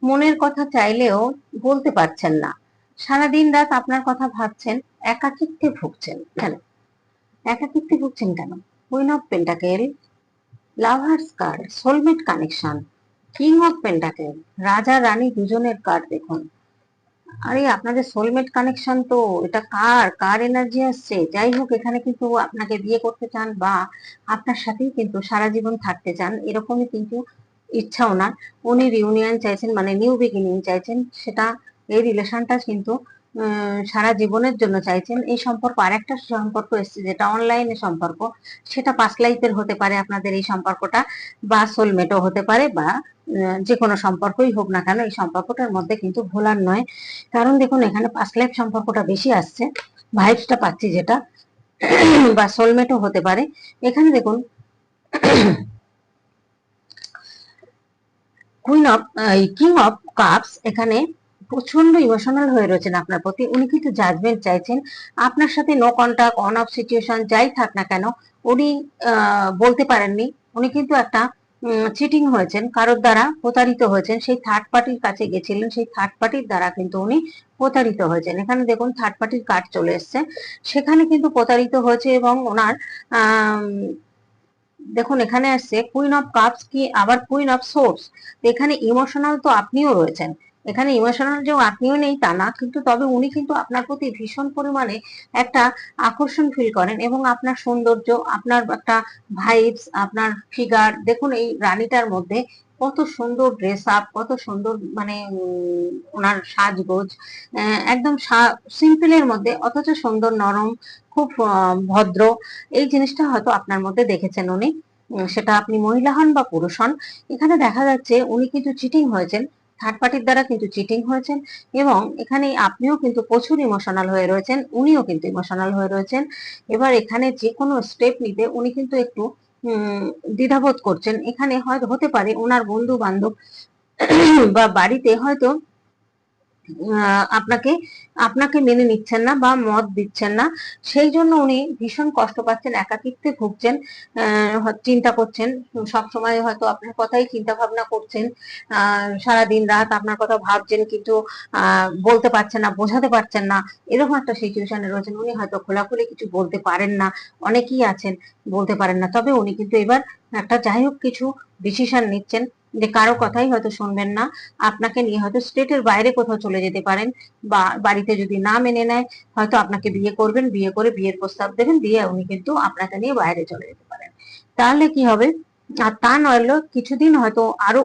মনের কথা চাইলেও বলতে পারছেন না, সারাদিন রাত আপনার কথা ভাবছেন, একাকিত্বে ভুগছেন কেন? একাকিত্বে ভুগছেন কেন? Queen of pentacle, lovers card, soulmate connection, king of pentacle, রাজা রানী দুজনের কার্ড দেখুন। আরে আপনাদের সোলমেট কানেকশন তো, এটা কার কার এনার্জি আসছে? যাই হোক, এখানে কিন্তু আপনাকে বিয়ে করতে চান বা আপনার সাথেই কিন্তু সারা জীবন থাকতে চান, এরকমই কিন্তু ইচ্ছা ওনার। উনি রিউনিয়ন চাইছেন, মানে নিউ বিগিনিং চাইছেন, সেটা এই রিলেশনটা কিন্তু সারা জীবনের জন্য চাইছেন। এই সম্পর্ক, আরেকটা সম্পর্ক এসছে যেটা অনলাইনে সম্পর্ক, সেটা পাস্ট লাইফের হতে পারে আপনাদের এই সম্পর্কটা, বা সোলমেটও হতে পারে, বা যে কোনো সম্পর্কই হোক না কেন, এই সম্পর্কটার মধ্যে কিন্তু ভোলার নয়। কারণ দেখুন, এখানে পাস্ট লাইফ সম্পর্কটা বেশি আসছে, ভাইবসটা পাচ্ছি যেটা, বা সোলমেটও হতে পারে। এখানে দেখুন, queen of king of cups এখানে প্রচন্ড ইমোশনাল হয়ে রয়েছেন আপনার প্রতি। উনি কিন্তু জাজমেন্ট চাইছেন আপনার সাথে। No contact, on off situation যাই থাক না কেন, উনি বলতে পারেননি। উনি কিন্তু একটা চিটিং হয়েছেন, কারোর দ্বারা প্রতারিত হয়েছেন, সেই থার্ড পার্টির কাছে গেছিলেন, সেই থার্ড পার্টির দ্বারা কিন্তু উনি প্রতারিত হয়েছেন। এখানে দেখুন থার্ড পার্টির কার্ড চলে এসছে, সেখানে কিন্তু প্রতারিত হয়েছে। এবং ওনার দেখুন এখানে আসছে কুইন অফ কাপস, কি আবার কুইন অফ সোর্স। এখানে ইমোশনাল তো আপনিও রয়েছেন, এখানে ইমোশনাল যে আপনিও নেই তা না, কিন্তু তবে উনি কিন্তু আপনার প্রতি ভীষণ পরিমাণে একটা আকর্ষণ ফিল করেন, এবং আপনার সৌন্দর্য, আপনার একটা ভাইবস, আপনার ফিগার দেখুন এই রানীটার মধ্যে, কত সুন্দর ড্রেস আপ, কত সুন্দর, মানে ওনার সাজগোজ, একদম সিম্পলের মধ্যে অথচ সুন্দর, নরম, খুব ভদ্র। এই জিনিসটা হয়তো আপনার মধ্যে দেখেছেন উনি, সেটা আপনি মহিলা হন বা পুরুষ হন। এখানে দেখা যাচ্ছে উনি কিন্তু চিটিং হয়েছেন, থার্ড পার্টির দ্বারা কিন্তু চিটিং হয়েছেন। এবং এখানে আপনিও কিন্তু প্রচুর ইমোশনাল হয়ে রয়েছেন, উনিও কিন্তু ইমোশনাল হয়ে রয়েছেন। এবার এখানে যে কোনো স্টেপ নিতে উনি কিন্তু একটু দ্বিধাবোধ করছেন। এখানে হয়তো হতে পারে ওনার বন্ধু বান্ধব বা বাড়িতে হয়তো আপনাকে আপনাকে মেনে নিচ্ছেন না বা মত দিচ্ছেন না, সেই জন্য উনি ভীষণ কষ্ট পাচ্ছেন, একাকিত্বে ভুগছেন, চিন্তা করছেন, সব সময় হয়তো আপনার কথাই চিন্তা ভাবনা করছেন, সারা দিন রাত আপনার কথা ভাবছেন, কিন্তু বলতে পারছেন না, বোঝাতে পারছেন না, এরকম একটা সিচুয়েশনে রয়েছেন। উনি হয়তো খোলাখুলি কিছু বলতে পারেন না, অনেকেই আছেন বলতে পারেন না, তবে উনি কিন্তু এবার একটা যাই হোক কিছু ডিসিশন নিচ্ছেন, যে কারো কথাই হয়তো শুনবেন না, আপনাকে নিয়ে হয়তো স্টেটের বাইরে কোথাও চলে যেতে পারেন, বা বাড়িতে যদি না মেনে নেয় হয়তো আপনাকে বিয়ে করবেন, বিয়ে করে বিয়ের প্রস্তাব দেবেন, দিয়ে উনি কিন্তু আপনাকে নিয়ে বাইরে চলে যেতে পারেন। তাহলে কি হবে? আর তা নইলে কিছুদিন হয়তো আরো